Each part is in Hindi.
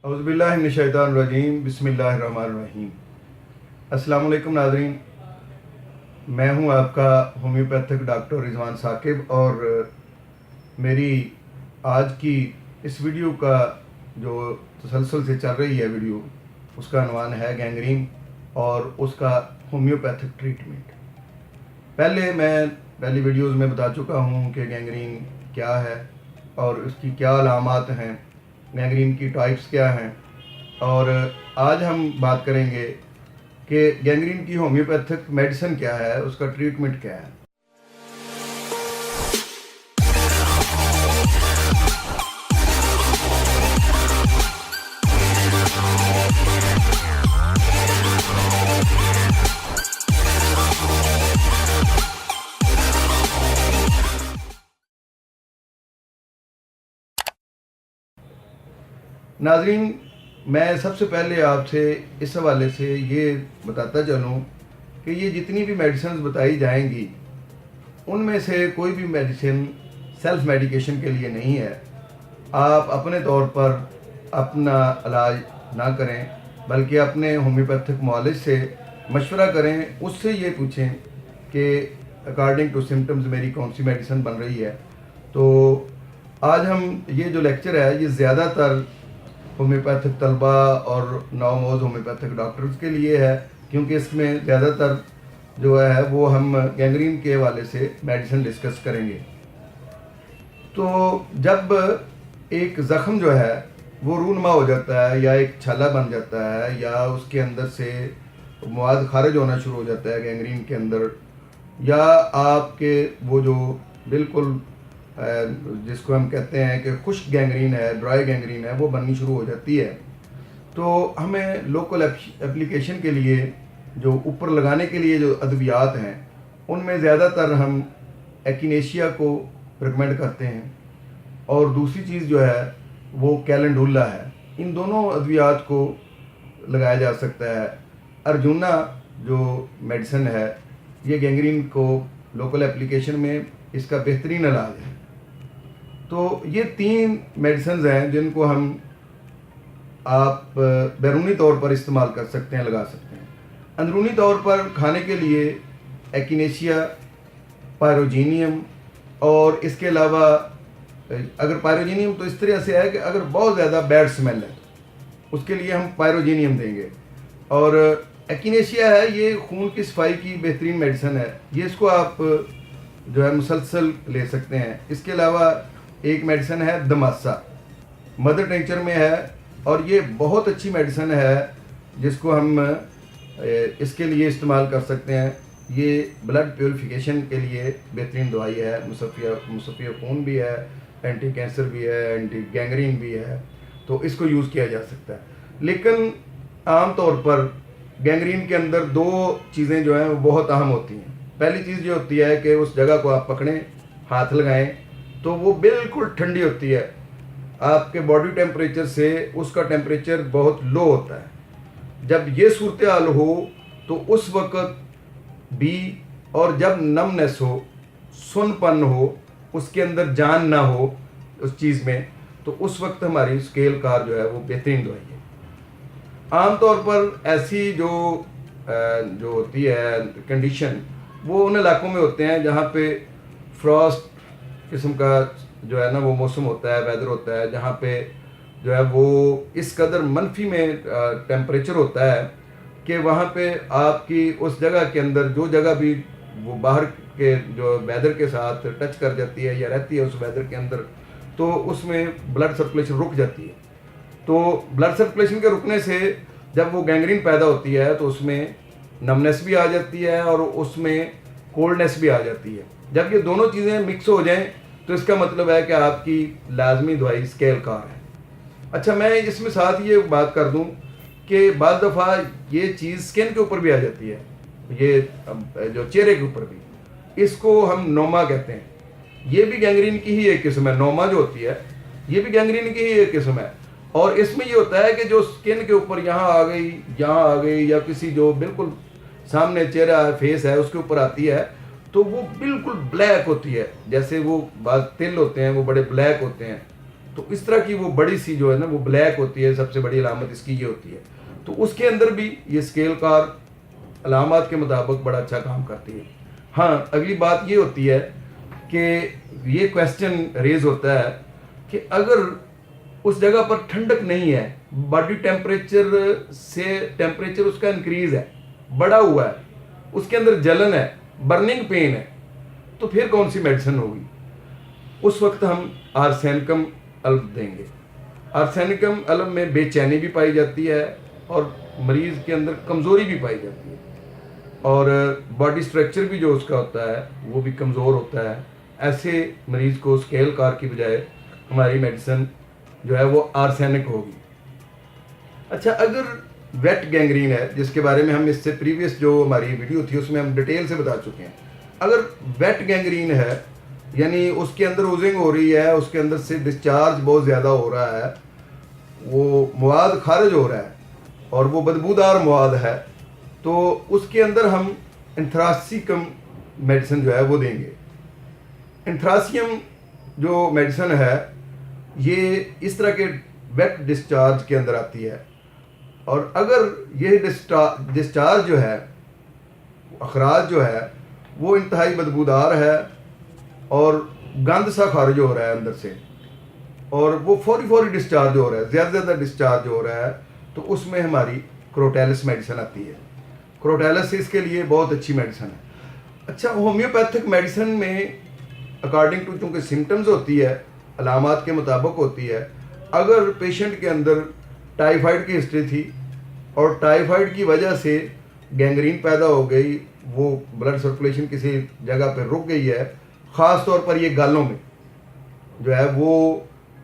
औज़ुबिल्लाहिमिनश्शैतानिर्रजीम बिस्मिल्लाहिर्रहमानिर्रहीम। अस्सलाम वालेकुम नाज़रीन, मैं हूं आपका होम्योपैथिक डॉक्टर रिजवान साकिब और मेरी आज की इस वीडियो का जो तसलसल से चल रही है वीडियो, उसका अनवान है गैंग्रीन और उसका होम्योपैथिक ट्रीटमेंट। मैं पहली वीडियोज़ में बता चुका हूं कि गैंग्रीन क्या है और उसकी क्या अलामात हैं, गैंग्रीन की टाइप्स क्या हैं, और आज हम बात करेंगे कि गैंग्रीन की होम्योपैथिक मेडिसिन क्या है, उसका ट्रीटमेंट क्या है। नाज़रीन, मैं सबसे पहले आपसे इस हवाले से ये बताता चलूँ कि ये जितनी भी मेडिसिन बताई जाएंगी उनमें से कोई भी मेडिसिन सेल्फ मेडिकेशन के लिए नहीं है। आप अपने तौर पर अपना इलाज ना करें, बल्कि अपने होम्योपैथिक मुआलिज से मशवरा करें, उससे ये पूछें कि अकॉर्डिंग टू सिम्टम्स मेरी कौन सी मेडिसिन बन रही है। तो आज हम ये जो लेक्चर है ये ज़्यादातर होम्योपैथिक तलबा और नौमोज होम्योपैथिक डॉक्टर्स के लिए है, क्योंकि इसमें ज़्यादातर जो है वो हम गैंग्रीन के हवाले से मेडिसिन डिस्कस करेंगे। तो जब एक ज़ख़म जो है वो रूनमा हो जाता है या एक छाला बन जाता है या उसके अंदर से मवाद खारिज होना शुरू हो जाता है गैंग्रीन के अंदर, या आपके वो जो बिल्कुल जिसको हम कहते हैं कि खुश्क गैंग्रीन है, ड्राई गैंग्रीन है, वो बननी शुरू हो जाती है, तो हमें लोकल एप्लीकेशन के लिए जो ऊपर लगाने के लिए जो अद्वियात हैं उनमें ज़्यादातर हम एकिनेशिया को रिकमेंड करते हैं, और दूसरी चीज़ जो है वो कैलेंडुला है। इन दोनों अद्वियात को लगाया जा सकता है। अर्जुना जो मेडिसिन है ये गैंग्रीन को लोकल एप्लीकेशन में इसका बेहतरीन इलाज है। तो ये 3 मेडिसिन हैं जिनको हम आप बैरूनी तौर पर इस्तेमाल कर सकते हैं, लगा सकते हैं। अंदरूनी तौर पर खाने के लिए एकिनेशिया, पायरोजीनियम, और इसके अलावा अगर पायरोजीनियम तो इस तरह से है कि अगर बहुत ज़्यादा बैड स्मेल है तो उसके लिए हम पायरोजीनियम देंगे, और एकिनेशिया है ये खून की सफाई की बेहतरीन मेडिसिन है, ये इसको आप जो है मुसलसल ले सकते हैं। इसके अलावा एक मेडिसिन है दमासा, मदर टिंचर में है, और ये बहुत अच्छी मेडिसिन है जिसको हम इसके लिए इस्तेमाल कर सकते हैं। ये ब्लड प्योरीफिकेशन के लिए बेहतरीन दवाई है, मुसफ़िया खून भी है, एंटी कैंसर भी है, एंटी गैंग्रीन भी है, तो इसको यूज़ किया जा सकता है। लेकिन आम तौर पर गैंग्रीन के अंदर 2 चीज़ें जो हैं वो बहुत अहम होती हैं। पहली चीज़ ये होती है कि उस जगह को आप पकड़ें, हाथ लगाएं तो वो बिल्कुल ठंडी होती है, आपके बॉडी टेम्परेचर से उसका टेम्परेचर बहुत लो होता है। जब ये सूरत हाल हो तो उस वक़्त भी, और जब नमनेस हो, सुनपन हो, उसके अंदर जान ना हो उस चीज़ में, तो उस वक्त हमारी स्केल कार जो है वो बेहतरीन दवाई है। आमतौर पर ऐसी जो होती है कंडीशन, वो उन इलाकों में होते हैं जहाँ पे फ्रॉस्ट किस्म का जो है ना वो मौसम होता है, वेदर होता है, जहाँ पे जो है वो इस कदर मनफी में टेम्परेचर होता है कि वहाँ पे आपकी उस जगह के अंदर जो जगह भी वो बाहर के जो वेदर के साथ टच कर जाती है या रहती है उस वेदर के अंदर, तो उसमें ब्लड सर्कुलेशन रुक जाती है। तो ब्लड सर्कुलेशन के रुकने से जब वो गैंग्रीन पैदा होती है तो उसमें नमनेस भी आ जाती है और उसमें कोल्डनेस भी आ जाती है। जब ये दोनों चीज़ें मिक्स हो जाएं तो इसका मतलब है कि आपकी लाजमी दवाई स्केल कार है। अच्छा, मैं इसमें साथ ये बात कर दूं कि बाज़ दफ़ा ये चीज़ स्किन के ऊपर भी आ जाती है, ये जो चेहरे के ऊपर भी, इसको हम नोमा कहते हैं। ये भी गैंग्रीन की ही एक किस्म है। नोमा जो होती है ये भी गैंग्रीन की ही एक किस्म है, और इसमें ये होता है कि जो स्किन के ऊपर यहाँ आ गई, यहाँ आ गई, या किसी जो बिल्कुल सामने चेहरा फेस है उसके ऊपर आती है, तो वो बिल्कुल ब्लैक होती है। जैसे वो बात तिल होते हैं वो बड़े ब्लैक होते हैं, तो इस तरह की वो बड़ी सी जो है ना वो ब्लैक होती है, सबसे बड़ी अलामत इसकी ये होती है। तो उसके अंदर भी ये स्केल कार अलामत के मुताबिक बड़ा अच्छा काम करती है। हाँ, अगली बात ये होती है कि ये क्वेश्चन रेज होता है कि अगर उस जगह पर ठंडक नहीं है, बॉडी टेम्परेचर से टेम्परेचर उसका इंक्रीज है, बढ़ा हुआ है, उसके अंदर जलन है, बर्निंग पेन है, तो फिर कौन सी मेडिसिन होगी? उस वक्त हम आर्सेनिकम अल्ब देंगे। आर्सेनिकम अल्ब में बेचैनी भी पाई जाती है और मरीज़ के अंदर कमज़ोरी भी पाई जाती है और बॉडी स्ट्रक्चर भी जो उसका होता है वो भी कमज़ोर होता है। ऐसे मरीज़ को स्केल कार की बजाय हमारी मेडिसिन जो है वो आर्सेनिक होगी। अच्छा, अगर वेट गैंग्रीन है, जिसके बारे में हम इससे प्रीवियस जो हमारी वीडियो थी उसमें हम डिटेल से बता चुके हैं, अगर वेट गैंग्रीन है यानी उसके अंदर ओजिंग हो रही है, उसके अंदर से डिस्चार्ज बहुत ज़्यादा हो रहा है, वो मवाद खारिज हो रहा है और वो बदबूदार मवाद है, तो उसके अंदर हम एंथ्रासिकम मेडिसिन जो है वो देंगे। एंथ्रासियम जो मेडिसिन है ये इस तरह के वेट डिस्चार्ज के अंदर आती है और अगर ये डिस्चार्ज जो है, अखराज जो है वो इंतहाई बदबूदार है और गंद सा खारिज हो रहा है अंदर से और वो फौरी डिस्चार्ज हो रहा है, ज़्यादा डिस्चार्ज हो रहा है, तो उसमें हमारी क्रोटेलिस मेडिसिन आती है। क्रोटेलिस इसके लिए बहुत अच्छी मेडिसिन है। अच्छा, होम्योपैथिक मेडिसिन में अकॉर्डिंग टू चूँकि सिम्टम्स होती है, अलामात के मुताबिक होती है, अगर पेशेंट के अंदर टाइफाइड की हिस्ट्री थी और टाइफाइड की वजह से गैंग्रीन पैदा हो गई, वो ब्लड सर्कुलेशन किसी जगह पर रुक गई है, ख़ास तौर पर ये गालों में जो है वो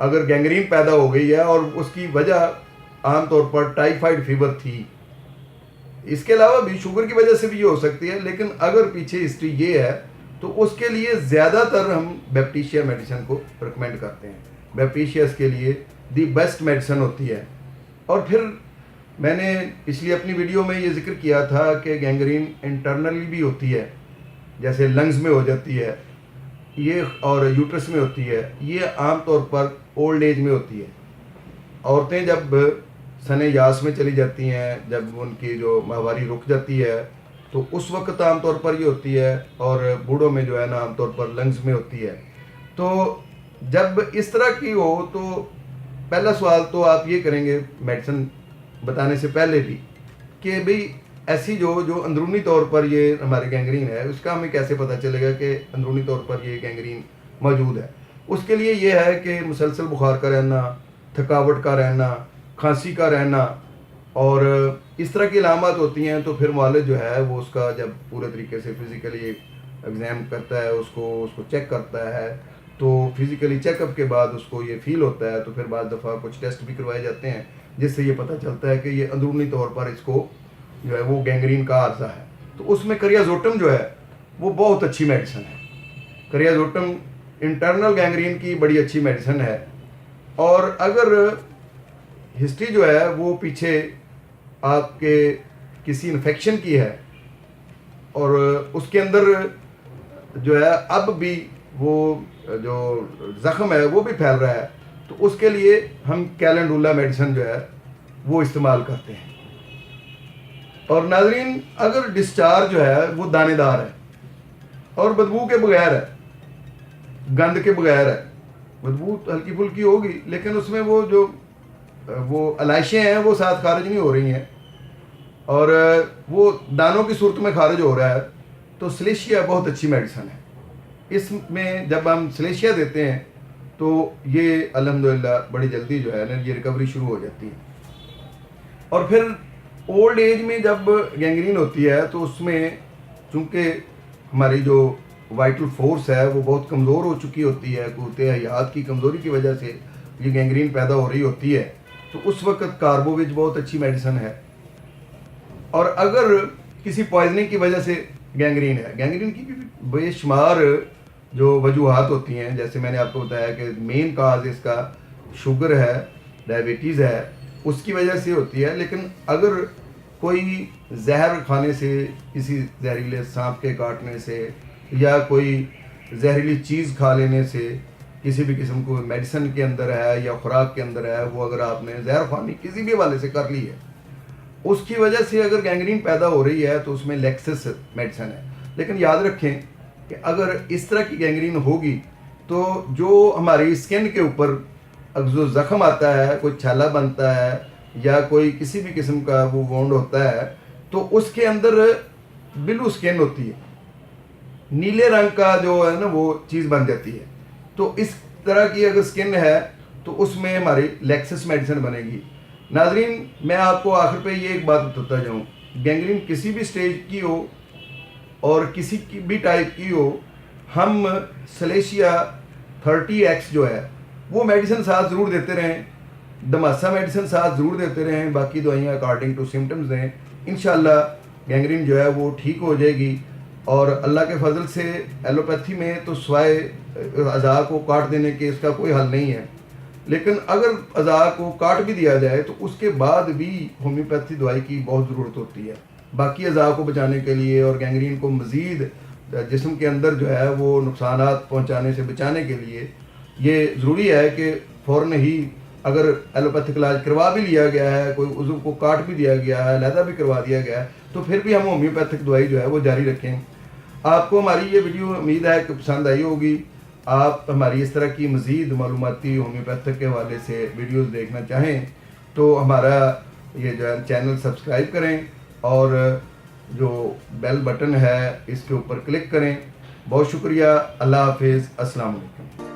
अगर गैंग्रीन पैदा हो गई है और उसकी वजह आमतौर पर टाइफाइड फीवर थी, इसके अलावा भी शुगर की वजह से भी ये हो सकती है, लेकिन अगर पीछे हिस्ट्री ये है तो उसके लिए ज़्यादातर हम बैप्टीशिया मेडिसिन को रिकमेंड करते हैं। बैप्टीशिया के लिए दी बेस्ट मेडिसिन होती है। और फिर मैंने पिछली अपनी वीडियो में ये जिक्र किया था कि गैंग्रीन इंटरनली भी होती है, जैसे लंग्स में हो जाती है ये और यूट्रस में होती है, ये आमतौर पर ओल्ड एज में होती है। औरतें जब सने यास में चली जाती हैं, जब उनकी जो माहवारी रुक जाती है, तो उस वक्त आमतौर पर ये होती है और बूढ़ों में जो है ना आमतौर पर लंग्स में होती है। तो जब इस तरह की हो तो पहला सवाल तो आप ये करेंगे मेडिसिन बताने से पहले भी कि भाई ऐसी जो अंदरूनी तौर पर ये हमारे गैंग्रीन है, उसका हमें कैसे पता चलेगा कि अंदरूनी तौर पर ये गैंग्रीन मौजूद है। उसके लिए ये है कि मुसलसल बुखार का रहना, थकावट का रहना, खांसी का रहना और इस तरह की अलामत होती हैं, तो फिर मुआलिज जो है वो उसका जब पूरे तरीके से फिज़िकली एग्ज़ाम करता है, उसको चेक करता है, तो फिज़िकली चेकअप के बाद उसको ये फील होता है, तो फिर बाद दफ़ा कुछ टेस्ट भी करवाए जाते हैं जिससे ये पता चलता है कि ये अंदरूनी तौर पर इसको जो है वो गैंग्रीन का आर्जा है। तो उसमें करियाजोटम जो है वो बहुत अच्छी मेडिसिन है। करियाजोटम इंटरनल गैंग्रीन की बड़ी अच्छी मेडिसिन है। और अगर हिस्ट्री जो है वो पीछे आपके किसी इन्फेक्शन की है और उसके अंदर जो है अब भी वो जो ज़ख़म है वो भी फैल रहा है, तो उसके लिए हम कैलेंडुला मेडिसिन जो है वो इस्तेमाल करते हैं। और नाज़रीन, अगर डिस्चार्ज जो है वो दानेदार है और बदबू के बगैर है, गंद के बगैर है, बदबू हल्की फुल्की होगी लेकिन उसमें वो अलाइशें हैं वो साथ खारिज नहीं हो रही हैं और वो दानों की सूरत में खारिज हो रहा है, तो सलेशिया बहुत अच्छी मेडिसिन है। इसमें जब हम सलेशिया देते हैं तो ये अल्हम्दुलिल्लाह बड़ी जल्दी जो है ना ये रिकवरी शुरू हो जाती है। और फिर ओल्ड एज में जब गैंग्रीन होती है तो उसमें चूँकि हमारी जो वाइटल फोर्स है वो बहुत कमज़ोर हो चुकी होती है, कुव्वते हयात की कमज़ोरी की वजह से ये गैंग्रीन पैदा हो रही होती है, तो उस वक्त कार्बोविज बहुत अच्छी मेडिसिन है। और अगर किसी पॉइजनिंग की वजह से गैंग्रीन है, गैंग्रीन की भी बेशुमार जो वजूहात होती हैं, जैसे मैंने आपको बताया कि मेन काज इसका शुगर है, डायबिटीज़ है, उसकी वजह से होती है। लेकिन अगर कोई जहर खाने से, किसी जहरीले सांप के काटने से या कोई जहरीली चीज़ खा लेने से किसी भी किस्म को मेडिसिन के अंदर है या खुराक के अंदर है, वो अगर आपने जहर ख्वानी किसी भी हवाले से कर ली है, उसकी वजह से अगर गैंग्रीन पैदा हो रही है तो उसमें लेक्सिस मेडिसिन है। लेकिन याद रखें कि अगर इस तरह की गैंग्रीन होगी तो जो हमारी स्किन के ऊपर जो ज़ख़म आता है, कोई छाला बनता है या कोई किसी भी किस्म का वो वोंड होता है, तो उसके अंदर ब्लू स्किन होती है, नीले रंग का जो है ना वो चीज़ बन जाती है। तो इस तरह की अगर स्किन है तो उसमें हमारी लेक्सिस मेडिसिन बनेगी। नाजरीन, मैं आपको आखिर पे ये एक बात बताता जाऊँ, गैंग्रीन किसी भी स्टेज की हो और किसी की भी टाइप की हो, हम सलेशिया 30X जो है वो मेडिसिन साथ ज़रूर देते रहें, दमासा मेडिसिन साथ ज़रूर देते रहें, बाकी दवाइयाँ अकॉर्डिंग टू सिम्टम्स दें। इंशाल्लाह गैंग्रीन जो है वो ठीक हो जाएगी। और अल्लाह के फजल से एलोपैथी में तो स्वाय अज़ा को काट देने के इसका कोई हल नहीं है, लेकिन अगर अज़ा को काट भी दिया जाए तो उसके बाद भी होम्योपैथी दवाई की बहुत ज़रूरत होती है बाकी अज़ा को बचाने के लिए और गैंग्रीन को मज़ीद जिस्म के अंदर जो है वो नुकसानात पहुँचाने से बचाने के लिए ये ज़रूरी है कि फ़ौरन ही अगर एलोपैथिक इलाज करवा भी लिया गया है, कोई उज़्व को काट भी दिया गया है, लहदा भी करवा दिया गया है, तो फिर भी हम होम्योपैथिक दवाई जो है वो जारी रखें। आपको हमारी ये वीडियो उम्मीद है कि पसंद आई होगी। आप हमारी इस तरह की मज़ीद मालूमाती होम्योपैथिक के हवाले से वीडियोज़ देखना चाहें तो हमारा ये जो है चैनल सब्सक्राइब करें और जो बेल बटन है इसके ऊपर क्लिक करें। बहुत शुक्रिया। अल्लाह हाफिज़। अस्सलाम वालेकुम।